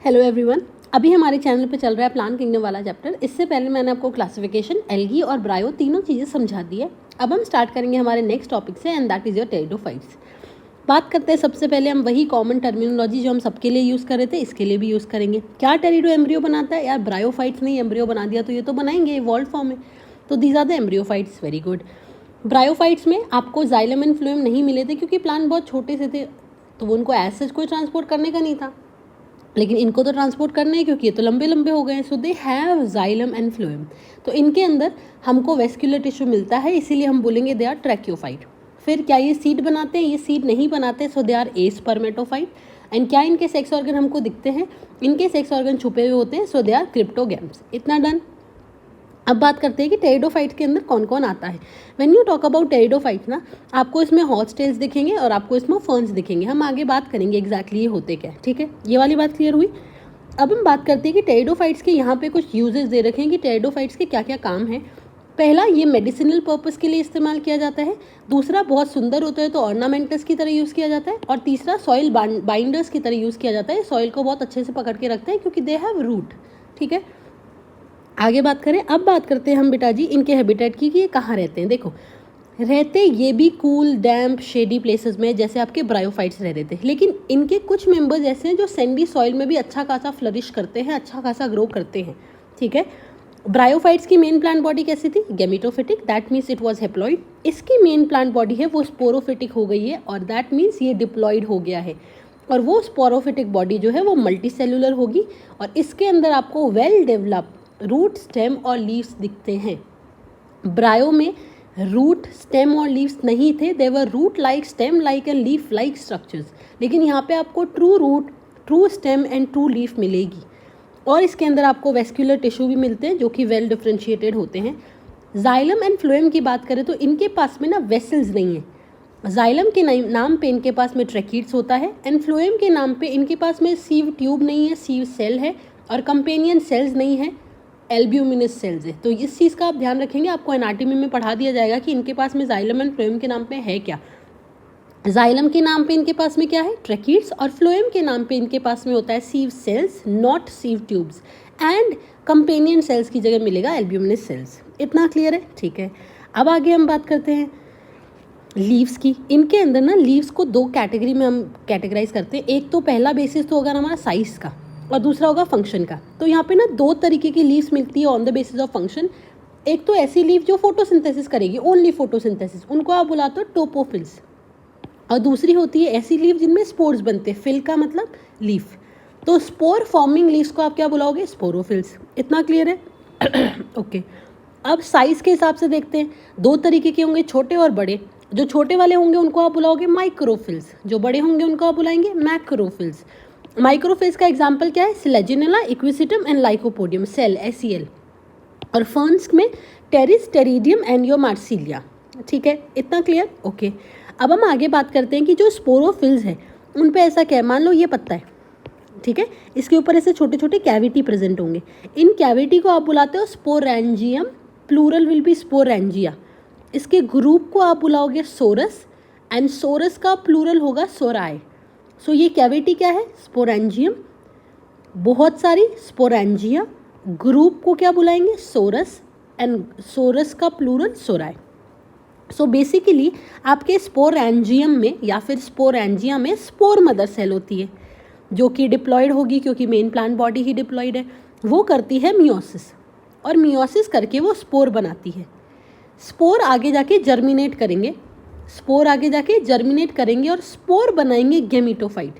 Hello everyone. अभी हमारे channel पे चल रहा है प्लांट किंगडम वाला चैप्टर। इससे पहले मैंने आपको क्लासिफिकेशन, एल्गी और ब्रायो तीनों चीज़ें समझा दी है। अब हम स्टार्ट करेंगे हमारे नेक्स्ट टॉपिक से, and that is your pteridophytes. बात करते हैं सबसे पहले हम वही कॉमन टर्मिनोलॉजी जो हम सबके लिए यूज़ कर रहे थे, इसके लिए भी यूज़ करेंगे। क्या टेरिडो एम्ब्रियो बनाता है? यार ब्रायोफाइट्स ने एम्ब्रियो बना दिया तो ये तो बनाएंगे इवॉल्व फॉर्म में। तो these are the embryophytes. Very good. Bryophytes में आपको जाइलम एंड फ्लोएम नहीं मिले थे क्योंकि प्लांट बहुत छोटे से थे, तो वो उनको एज सच कोई ट्रांसपोर्ट करने का नहीं था। लेकिन इनको तो ट्रांसपोर्ट करना है क्योंकि ये तो लंबे लंबे हो गए हैं। So they have xylem and phloem. तो इनके अंदर हमको वेस्क्यूलर टिश्यू मिलता है, इसीलिए हम बोलेंगे दे आर ट्रैक्योफाइट। फिर क्या ये सीड बनाते हैं? ये सीड नहीं बनाते, सो दे आर एस्पर्मेटोफाइट। एंड क्या इनके सेक्स ऑर्गन हमको दिखते हैं? इनके सेक्स ऑर्गन छुपे हुए होते हैं, सो दे आर क्रिप्टोगैम्स। इतना डन। अब बात करते हैं कि टेरिडोफाइट्स के अंदर कौन कौन आता है। When you talk about pteridophytes ना, आपको इसमें हॉर्सटेल्स दिखेंगे और आपको इसमें फर्न्स दिखेंगे। हम आगे बात करेंगे एग्जैक्टली ये होते क्या है, ठीक है। ये वाली बात क्लियर हुई। अब हम बात करते हैं कि टेरिडोफाइट्स के यहाँ पे कुछ यूजेस दे रखे हैं कि टेरिडोफाइट्स के क्या क्या काम है। पहला, ये मेडिसिनल पर्पस के लिए इस्तेमाल किया जाता है। दूसरा, बहुत सुंदर होता है तो ऑर्नामेंटल्स की तरह यूज़ किया जाता है। और तीसरा, सॉइल बाइंडर्स की तरह यूज़ किया जाता है। सॉइल को बहुत अच्छे से पकड़ के रखते हैं क्योंकि दे हैव रूट, ठीक है। आगे बात करें। अब बात करते हैं हम बेटा जी इनके हैबिटेट की कि ये कहाँ रहते हैं। देखो, रहते ये भी कूल डैम्प शेडी प्लेसेस में, जैसे आपके ब्रायोफाइट्स रह रहे थे। लेकिन इनके कुछ मेंबर्स ऐसे हैं जो सैंडी सॉइल में भी अच्छा खासा फ्लरिश करते हैं, अच्छा खासा ग्रो करते हैं, ठीक है। ब्रायोफाइट्स की मेन प्लांट बॉडी कैसी थी? Gametophytic, that means it was haploid. इसकी मेन प्लांट बॉडी है वो स्पोरोफिटिक हो गई है, और दैट मीन्स ये डिप्लॉइड हो गया है। और वो स्पोरोफिटिक बॉडी जो है वो मल्टी सेलुलर होगी, और इसके अंदर आपको वेल डेवलप्ड रूट, स्टेम और लीव्स दिखते हैं। ब्रायो में रूट, स्टेम और लीव्स नहीं थे, they were root like, stem like and leaf like structures. लेकिन यहाँ पे आपको true root, true stem and true leaf मिलेगी। और इसके अंदर आपको वेस्क्यूलर टिश्यू भी मिलते हैं जो कि वेल डिफ्रेंशिएटेड होते हैं। जाइलम एंड फ्लोएम की बात करें तो इनके पास में ना वेसल्स नहीं है। जाइलम के नाम पे इनके पास में ट्रैकीड्स होता है, एंड फ्लोएम के नाम पे इनके पास में सीव ट्यूब नहीं है, सीव सेल है, और कंपेनियन सेल्स नहीं है, एल्ब्यूमिनस सेल्स है। तो इस चीज़ का आप ध्यान रखेंगे, आपको एनाटॉमी में पढ़ा दिया जाएगा कि इनके पास में जाइलम एंड फ्लोएम के नाम पे है क्या। जाइलम के नाम पे इनके पास में क्या है? ट्रैकीड्स। और फ्लोएम के नाम पे इनके पास में होता है sieve cells, not sieve tubes. And companion cells की जगह मिलेगा एल्ब्यूमिनस सेल्स। इतना क्लियर है, ठीक है। अब आगे हम बात करते हैं लीव्स की। इनके अंदर ना लीव्स को दो कैटेगरी में हम कैटेगराइज करते हैं। एक तो पहला बेसिस तो होगा हमारा साइज का, और दूसरा होगा फंक्शन का। तो यहाँ पे ना दो तरीके की लीव्स मिलती है on the basis of function. एक तो ऐसी लीव जो फोटोसिंथेसिस करेगी, ओनली फोटोसिंथेसिस, उनको आप बुलाते हो टोपोफिल्स। और दूसरी होती है ऐसी लीव जिनमें स्पोर्स बनते हैं, फिल का मतलब लीफ। तो स्पोर फॉर्मिंग लीव्स को आप क्या बुलाओगे? स्पोरोफिल्स। इतना क्लियर है? ओके। अब साइज के हिसाब से देखते हैं, दो तरीके के होंगे, छोटे और बड़े। जो छोटे वाले होंगे उनको आप बुलाओगे माइक्रोफिल्स, जो बड़े होंगे उनको आप बुलाएंगे मैक्रोफिल्स। माइक्रोफिल्स का एग्जाम्पल क्या है? Selaginella, equisetum and lycopodium, sel, SEL। और फर्न्स में टेरिस, टेरिडियम एंड यो मार्सिलिया, ठीक है। इतना क्लियर? ओके। अब हम आगे बात करते हैं कि जो स्पोरोफिल्स है उन पे ऐसा क्या है। मान लो ये पत्ता है, ठीक है, इसके ऊपर ऐसे छोटे छोटे कैविटी प्रेजेंट होंगे। इन कैविटी को आप बुलाते हो sporangium, plural will be sporangia. इसके ग्रुप को आप बुलाओगे सोरस, एंड सोरस का प्लूरल होगा सोराए। सो ये कैविटी क्या है? स्पोरेंजियम, बहुत सारी स्पोरेंजिया। ग्रुप को क्या बुलाएंगे? सोरस, एंड सोरस का प्लूरल सोराए। सो बेसिकली आपके स्पोरेंजियम में या फिर स्पोरेंजिया में स्पोर मदर सेल होती है जो कि डिप्लॉयड होगी, क्योंकि मेन प्लांट बॉडी ही डिप्लॉयड है। वो करती है मियोसिस, और मियोसिस करके वो स्पोर बनाती है। स्पोर आगे जाके जर्मिनेट करेंगे, स्पोर आगे जाके जर्मिनेट करेंगे और स्पोर बनाएंगे गेमिटोफाइट।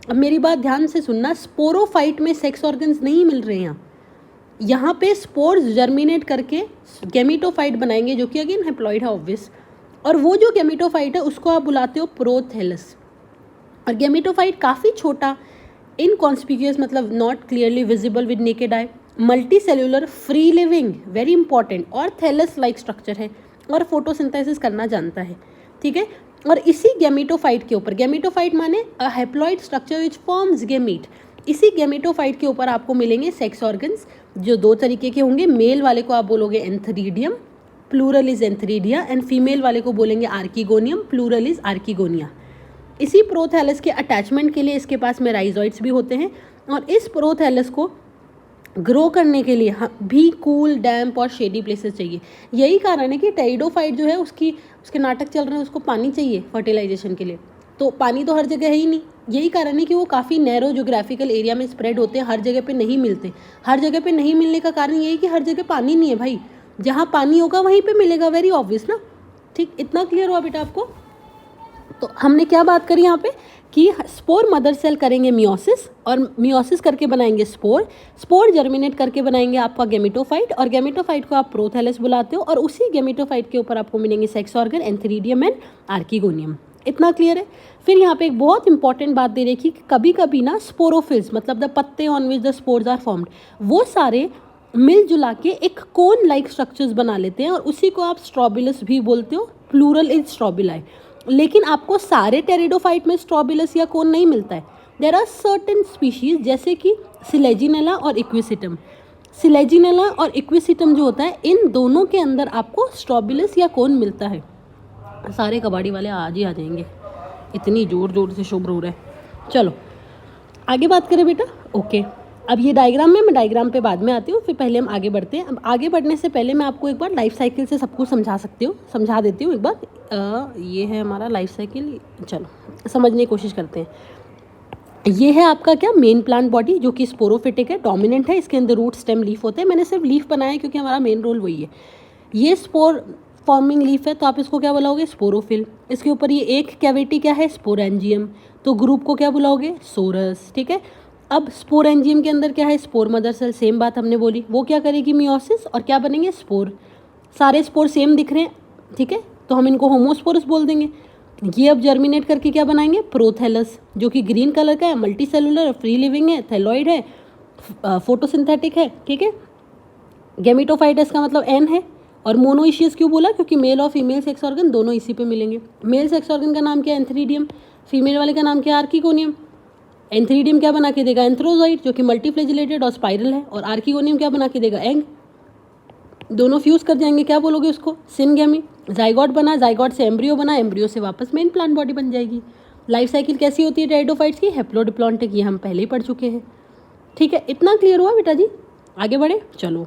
अब मेरी बात ध्यान से सुनना, स्पोरोफाइट में सेक्स ऑर्गन्स नहीं मिल रहे हैं। यहाँ पे स्पोर्स जर्मिनेट करके गेमिटोफाइट बनाएंगे, जो कि अगेन हेप्लॉइड है ऑब्वियस। और वो जो गेमिटोफाइट है उसको आप बुलाते हो प्रोथेलस। और गेमिटोफाइट काफ़ी छोटा, इनकॉन्स्पिक्यूअस, मतलब not clearly visible with naked eye, multi cellular, free living, very important, और थैलस लाइक स्ट्रक्चर है, और फोटोसिंथेसिस करना जानता है, ठीक है। और इसी गेमिटोफाइट के ऊपर, गेमिटोफाइट माने a haploid structure which forms gamete, इसी गेमिटोफाइट के ऊपर आपको मिलेंगे सेक्स ऑर्गन्स जो दो तरीके के होंगे। मेल वाले को आप बोलोगे antheridium, plural is antheridia, and female वाले को बोलेंगे आर्किगोनियम, प्लूरल इज आर्किगोनिया। इसी प्रोथैलस के अटैचमेंट के लिए इसके पास में राइजोइड्स भी होते हैं, और इस प्रोथैलस को ग्रो करने के लिए भी कूल, डैम्प और शेडी प्लेसेस चाहिए। यही कारण है कि टेरिडोफाइट जो है उसके नाटक चल रहे हैं, उसको पानी चाहिए फर्टिलाइजेशन के लिए। तो पानी तो हर जगह है ही नहीं, यही कारण है कि वो काफ़ी नैरो जोग्राफिकल एरिया में स्प्रेड होते हैं, हर जगह पे नहीं मिलते। हर जगह पे नहीं मिलने का कारण ये है कि हर जगह पानी नहीं है भाई, जहाँ पानी होगा वहीं पे मिलेगा, वेरी ऑब्वियस ना। ठीक, इतना क्लियर हुआ बेटा आपको? तो हमने क्या बात करी यहाँ पे कि स्पोर मदर सेल करेंगे मियोसिस, और मियोसिस करके बनाएंगे स्पोर, स्पोर जर्मिनेट करके बनाएंगे आपका गेमेटोफाइट, और गेमेटोफाइट को आप प्रोथैलस बुलाते हो, और उसी गेमेटोफाइट के ऊपर आपको मिलेंगे sex organ, antheridium and archegonium. इतना क्लियर है? फिर यहाँ पे एक बहुत इंपॉर्टेंट बात दे रखी कि कभी कभी ना स्पोरोफिल्स, मतलब द पत्ते on which the spores are formed, वो सारे मिलजुला के एक कोन लाइक स्ट्रक्चर्स बना लेते हैं, और उसी को आप स्ट्रोबिलस भी बोलते हो, प्लूरल इज स्ट्रोबिलाई। लेकिन आपको सारे टेरिडोफाइट में स्ट्रोबिलस या कोन नहीं मिलता है। देयर आर सर्टेन स्पीशीज जैसे कि सिलेजिनेला और इक्विसिटम। सिलेजिनेला और इक्विसिटम जो होता है, इन दोनों के अंदर आपको स्ट्रोबिलस या कोन मिलता है। सारे कबाड़ी वाले आज ही आ जाएंगे, इतनी ज़ोर ज़ोर से शुभ हो रहा है। चलो आगे बात करें बेटा। ओके, अब ये डायग्राम में, मैं डायग्राम पे बाद में आती हूँ, फिर पहले हम आगे बढ़ते हैं। अब आगे बढ़ने से पहले मैं आपको एक बार लाइफ साइकिल से सब कुछ समझा देती हूँ एक बार। ये है हमारा लाइफ साइकिल, चलो समझने की कोशिश करते हैं। ये है आपका क्या, मेन प्लांट बॉडी, जो कि स्पोरोफिटिक है, डोमिनेंट है, इसके अंदर रूट, स्टेम, लीफ होते हैं। मैंने सिर्फ लीफ बनाया है क्योंकि हमारा मेन रोल वही है। ये स्पोर फॉर्मिंग लीफ है, तो आप इसको क्या बुलाओगे, स्पोरोफिल। इसके ऊपर ये एक कैविटी क्या है, स्पोरेंजियम, तो ग्रुप को क्या बुलाओगे, सोरस। ठीक है, अब स्पोरेंजियम के अंदर क्या है, स्पोर मदर सेल, सेम बात हमने बोली, वो क्या करेगी, मियोसिस, और क्या बनेंगे, स्पोर। सारे स्पोर सेम दिख रहे हैं, ठीक है, तो हम इनको होमोस्पोरस बोल देंगे। ये अब जर्मिनेट करके क्या बनाएंगे, प्रोथैलस, जो कि ग्रीन कलर का है, मल्टी सेलुलर, फ्री लिविंग है, थैलॉइड है, फोटोसिंथेटिक है। ठीक है, गेमिटोफाइटस का मतलब एन है, और मोनोइशियस क्यों बोला, क्योंकि मेल और फीमेल सेक्स ऑर्गन दोनों इसी पे मिलेंगे। मेल सेक्स ऑर्गन का नाम क्या है, एंथीरिडियम, फीमेल वाले का नाम क्या है, आर्किगोनियम। एंथीरिडियम क्या बना के देगा, एंथ्रोजॉइड, जो कि मल्टीफ्लेजिलेटेड और स्पाइरल है, और आर्किगोनियम क्या बना के देगा, एग। दोनों फ्यूज कर जाएंगे, क्या बोलोगे उसको, सिनगेमी। जाइगोट बना, जाइगोट से एम्ब्रियो बना, एम्ब्रियो से वापस मेन प्लांट बॉडी बन जाएगी। लाइफ साइकिल कैसी होती है टेरिडोफाइट्स की, हैप्लोडिप्लॉन्टिक, ये हम पहले ही पढ़ चुके हैं। ठीक है, इतना क्लियर हुआ बेटा जी? आगे बढ़े, चलो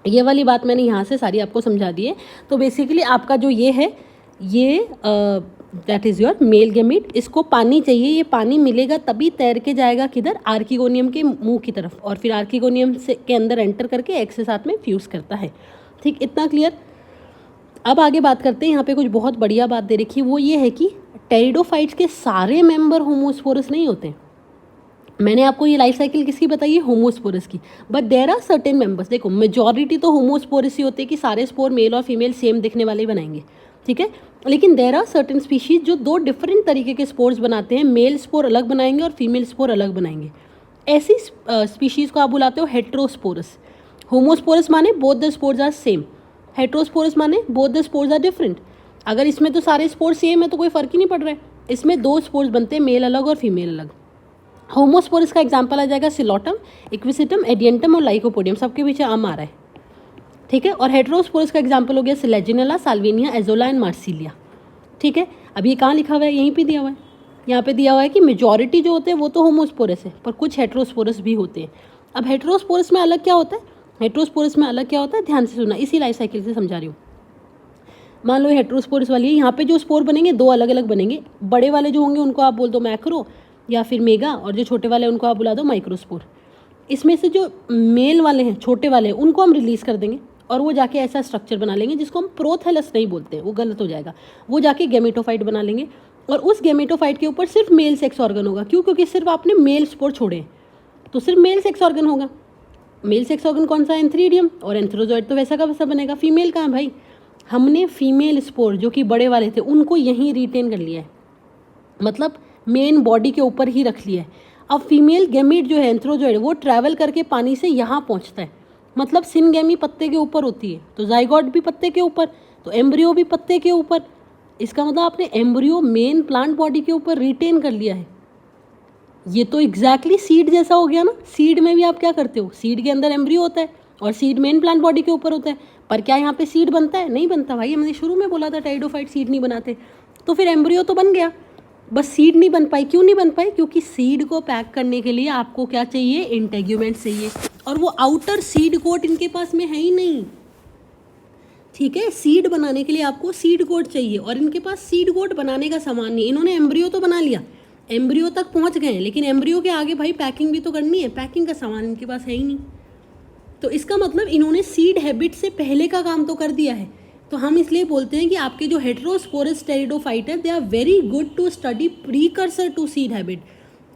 ये वाली बात मैंने यहाँ से सारी आपको समझा दी है। तो बेसिकली आपका जो ये है, ये that is your male gamete, इसको पानी चाहिए, ये पानी मिलेगा तभी तैर के जाएगा किधर, आर्किगोनियम के मुंह की तरफ, और फिर आर्किगोनियम से के अंदर एंटर करके एग से साथ में फ्यूज़ करता है। ठीक, इतना क्लियर? अब आगे बात करते हैं। यहाँ पे कुछ बहुत बढ़िया बात दे रखी है, वो ये है कि टेरिडोफाइट्स के सारे मेंबर होमोस्पोरस नहीं होते। मैंने आपको ये लाइफ साइकिल किसकी बताई है, होमोस्पोरस की, but there are certain members. देखो मेजॉरिटी तो होमोस्पोरस ही होते हैं कि सारे स्पोर मेल और फीमेल सेम दिखने वाले ही बनाएंगे, ठीक है, लेकिन देयर आर सर्टेन स्पीशीज जो दो डिफरेंट तरीके के स्पोर्स बनाते हैं, मेल स्पोर अलग बनाएंगे और फीमेल स्पोर अलग बनाएंगे। ऐसी स्पीशीज़ को आप बुलाते हो हेट्रोस्पोरस। होमोस्पोरस माने both the spores are same, heterosporous माने both the spores are different. अगर इसमें तो सारे स्पोर्स सेम है तो कोई फ़र्क ही नहीं पड़ रहा है, इसमें दो स्पोर्स बनते हैं, मेल अलग और फीमेल अलग। होमोस्पोरस का एग्जाम्पल आ जाएगा सिलोटम, इक्विसिटम, एडियंटम और लाइकोपोडियम, सबके पीछे आम आ रहा है, ठीक है। और हेट्रोस्पोरस का एग्जाम्पल हो गया Selaginella, Salvinia, azolla and Marsilea, ठीक है। अब ये कहाँ लिखा हुआ है, यहीं पे दिया हुआ है, यहाँ पे दिया हुआ है कि मेजॉरिटी जो होते हैं वो तो होमोस्पोरस है, पर कुछ हेट्रोस्पोरस भी होते हैं। अब हेट्रोस्पोरस में अलग क्या होता है, हेट्रोस्पोरस में अलग क्या होता है, ध्यान से सुना, इसी लाइफ साइकिल से समझा रही हूँ। मान लो हेट्रोस्पोरस वाली है, यहाँ पे जो स्पोर बनेंगे दो अलग अलग बनेंगे, बड़े वाले जो होंगे उनको आप बोल दो मैक्रो या फिर मेगा, और जो छोटे वाले उनको आप बुला दो माइक्रोस्पोर। इसमें से जो मेल वाले हैं, छोटे वाले हैं, उनको हम रिलीज़ कर देंगे और वो जाके ऐसा स्ट्रक्चर बना लेंगे जिसको हम प्रोथैलस नहीं बोलते, वो गलत हो जाएगा, वो जाके गेमेटोफाइट बना लेंगे, और उस गेमेटोफाइट के ऊपर सिर्फ मेल सेक्स ऑर्गन होगा। क्यों? क्योंकि सिर्फ आपने मेल स्पोर छोड़े हैं तो सिर्फ मेल सेक्स ऑर्गन होगा। मेल सेक्स ऑर्गन कौन सा, एंथ्रीडियम, और एंथ्रोजॉइड तो वैसा का वैसा बनेगा। फीमेल कहाँ है भाई, हमने फीमेल स्पोर जो कि बड़े वाले थे उनको यहीं रिटेन कर लिया है, मतलब मेन बॉडी के ऊपर ही रख लिया है। अब फीमेल गैमीट जो है एंथ्रोजॉइड, वो ट्रैवल करके पानी से यहाँ पहुँचता है, मतलब सिनगेमी पत्ते के ऊपर होती है, तो जाइगोट भी पत्ते के ऊपर, तो एम्ब्रियो भी पत्ते के ऊपर। इसका मतलब आपने एम्ब्रियो मेन प्लांट बॉडी के ऊपर रिटेन कर लिया है। ये तो एग्जैक्टली सीड जैसा हो गया ना। सीड में भी आप क्या करते हो, सीड के अंदर एम्ब्रियो होता है और सीड मेन प्लांट बॉडी के ऊपर होता है, पर क्या यहाँ पे सीड बनता है, नहीं बनता भाई। हमने शुरू में बोला था टेरिडोफाइट सीड नहीं बनाते, तो फिर एम्ब्रियो तो बन गया, बस सीड नहीं बन पाई। क्यों नहीं बन पाई? क्योंकि सीड को पैक करने के लिए आपको क्या चाहिए? इंटेग्यूमेंट चाहिए, और वो आउटर सीड कोट इनके पास में है ही नहीं। ठीक है, सीड बनाने के लिए आपको सीड कोट चाहिए, और इनके पास सीड कोट बनाने का सामान नहीं। इन्होंने एम्ब्रियो तो बना लिया, एम्ब्रियो तक पहुंच गए, लेकिन एम्ब्रियो के आगे भाई पैकिंग भी तो करनी है, पैकिंग का सामान इनके पास है ही नहीं। तो इसका मतलब इन्होंने सीड हैबिट से पहले का काम तो कर दिया है। तो हम इसलिए बोलते हैं कि आपके जो हेटेरोस्पोरस टेरिडोफाइट है, they are very good to study precursor to seed habit.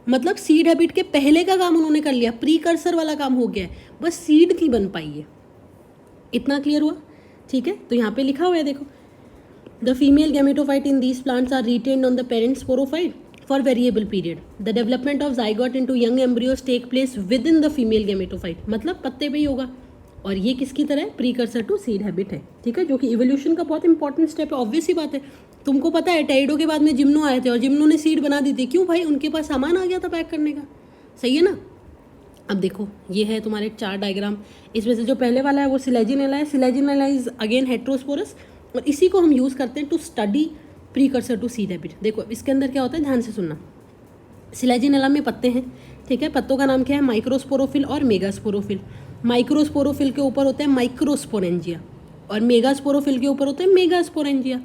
मतलब सीड हैबिट के पहले का काम उन्होंने कर लिया, प्रीकर्सर वाला काम हो गया है, बस सीड नहीं बन पाई है। इतना क्लियर हुआ? ठीक है, तो यहाँ पे लिखा हुआ है देखो, the female gametophyte in these plants are retained on the parent sporophyte for variable period. The development of zygote into young embryos take place within the female gametophyte. मतलब पत्ते पे ही होगा, और ये किसकी तरह है? प्रीकर्सर टू सीड हैबिट है। ठीक है, जो कि इवोल्यूशन का बहुत इंपॉर्टेंट स्टेप है। ऑब्वियस ही बात है, तुमको पता है टेरिडो के बाद में जिम्नो आए थे, और जिम्नो ने सीड बना दी थी। क्यों भाई? उनके पास सामान आ गया था पैक करने का। सही है ना? अब देखो, ये है तुम्हारे 4 डायग्राम। इसमें से जो पहले वाला है वो सिलेजिनेला है। सिलेजिनेला इज अगेन हेटेरोस्पोरस, और इसी को हम यूज़ करते हैं to study precursor to seed habit. देखो इसके अंदर क्या होता है, ध्यान से सुनना। सिलेजिनेला में पत्ते हैं, ठीक है, पत्तों का नाम क्या है? माइक्रोस्पोरोफिल और मेगास्पोरोफिल। माइक्रोस्पोरोफिल के ऊपर होता है माइक्रोस्पोरेंजिया, और मेगास्पोरोफिल के ऊपर होता है मेगास्पोरेंजिया।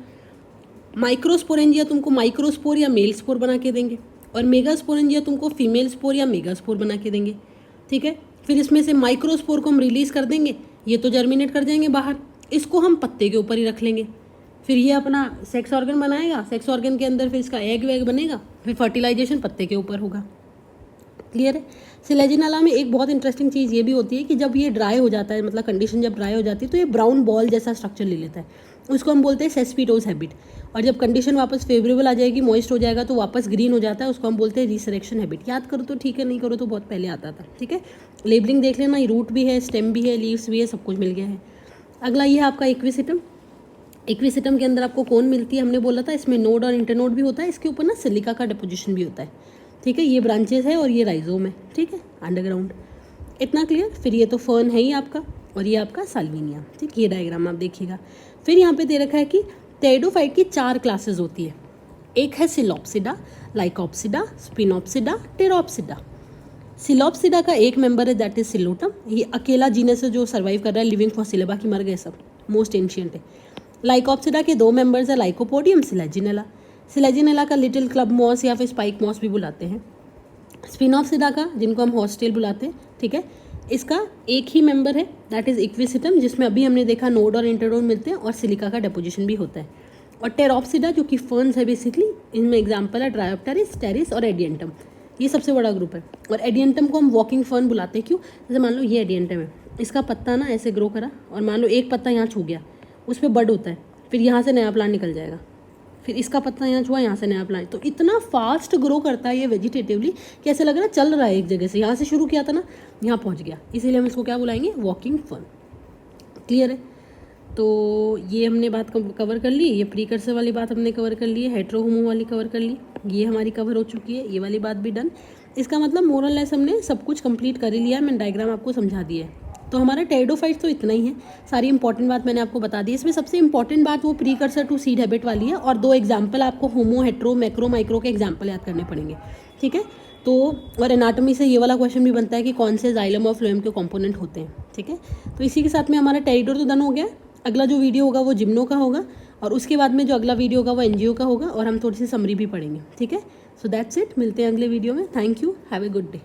माइक्रोस्पोरेंजिया तुमको माइक्रोस्पोर या मेल स्पोर बना के देंगे, और मेगास्पोरेंजिया तुमको फीमेल स्पोर या मेगास्पोर बना के देंगे। ठीक है, फिर इसमें से माइक्रोस्पोर को हम रिलीज़ कर देंगे, ये तो जर्मिनेट कर जाएंगे बाहर, इसको हम पत्ते के ऊपर ही रख लेंगे। फिर ये अपना सेक्स ऑर्गन बनाएगा, सेक्स ऑर्गन के अंदर फिर इसका एग वैग बनेगा, फिर फर्टिलाइजेशन पत्ते के ऊपर होगा। क्लियर है? सिलेजिनेला में एक बहुत इंटरेस्टिंग चीज़ ये भी होती है कि जब ये ड्राई हो जाता है, मतलब कंडीशन जब ड्राई हो जाती है, तो ये ब्राउन बॉल जैसा स्ट्रक्चर ले लेता है, उसको हम बोलते हैं सेस्पिटोज हैबिट। और जब कंडीशन वापस फेवरेबल आ जाएगी, मॉइस्ट हो जाएगा, तो वापस ग्रीन हो जाता है, उसको हम बोलते हैं रिसरेक्शन हैबिट। याद करो तो ठीक है, नहीं करो तो बहुत पहले आता था। ठीक है, लेबलिंग देख लेना, रूट भी है, स्टेम भी है, लीव्स भी है, सब कुछ मिल गया है। अगला ये है आपका इक्विसिटम। इक्विसिटम के अंदर आपको कौन मिलती है? हमने बोला था इसमें नोड और इंटरनोड भी होता है, इसके ऊपर ना सिलिका का डिपोजिशन भी होता है। ठीक है, ये ब्रांचेस है और ये राइजोम है। ठीक है, अंडरग्राउंड। इतना क्लियर? फिर ये तो फर्न है ही आपका, और ये आपका साल्विनिया। ठीक, ये डायग्राम आप देखिएगा। फिर यहाँ पे दे रखा है कि टेरिडोफाइट की 4 क्लासेस होती है। एक है सिलोप्सिडा, लाइकोप्सिडा, स्पिनोप्सिडा, टेरोप्सिडा। सिलोप्सिडा का एक मेंबर है, दैट इज सिलोटम। ये अकेला जीनस है जो सर्वाइव कर रहा है, लिविंग फॉसिल, बाकी मर गए सब, मोस्ट एंशियंट है। लाइकोप्सिडा के 2 मेंबर्स है, लाइकोपोडियम, सिलेजिनेला। सिलेजिनेला का लिटिल क्लब मॉस या फिर स्पाइक मॉस भी बुलाते हैं। स्पिनोप्सिडा का, जिनको हम हॉस्टेल बुलाते हैं, ठीक है, इसका एक ही मेंबर है, दैट इज इक्विसिटम, जिसमें अभी हमने देखा नोड और इंटरनोड मिलते हैं और सिलिका का डिपोजिशन भी होता है। और टेरोप्सिडा जो कि फर्न्स है बेसिकली, इनमें एग्जाम्पल है ड्रायोप्टेरिस, टेरिस और एडियंटम। ये सबसे बड़ा ग्रुप है। और एडियंटम को हम वॉकिंग फर्न बुलाते हैं। क्यों? जैसे मान लो ये एडियंटम है, इसका पत्ता ना ऐसे ग्रो करा, और मान लो एक पत्ता यहाँ छू गया, उस पर बड होता है, फिर यहाँ से नया प्लांट निकल जाएगा, फिर इसका पत्ता यहाँ छुआ, यहाँ से नया प्लांट। तो इतना फास्ट ग्रो करता है ये वेजिटेटिवली कि ऐसे लग रहा है चल रहा है एक जगह से, यहाँ से शुरू किया था ना, यहाँ पहुँच गया। इसीलिए हम इसको क्या बुलाएंगे? Walking fern. क्लियर है? तो ये हमने बात कवर कर ली, ये प्रीकर्सर वाली बात हमने कवर कर ली है, हेटेरोहोमो वाली कवर कर ली, ये हमारी कवर हो चुकी है, ये वाली बात भी डन। इसका मतलब मोरल लेस हमने सब कुछ कंप्लीट कर ही लिया है, मैंने डायग्राम आपको समझा दिया है। तो हमारा टेरिडोफाइट तो इतना ही है, सारी इंपॉर्टेंट बात मैंने आपको बता दी। इसमें सबसे इंपॉर्टेंट बात वो प्रीकर्सर टू सीड हैबिट वाली है, और 2 एग्जाम्पल आपको होमो, हेट्रो, मैक्रो, माइक्रो के एग्जाम्पल याद करने पड़ेंगे। ठीक है, तो और एनाटॉमी से ये वाला क्वेश्चन भी बनता है कि कौन से जाइलम और फ्लोएम के कंपोनेंट होते हैं। ठीक है, तो इसी के साथ में हमारा टेरिडो तो डन हो गया। अगला जो वीडियो होगा वो जिम्नो का होगा, और उसके बाद में जो अगला वीडियो होगा वो एनजीओ का होगा, और हम थोड़ी सी समरी भी पढ़ेंगे। ठीक है, सो दैट्स इट, मिलते हैं अगले वीडियो में। Thank you, have a good day.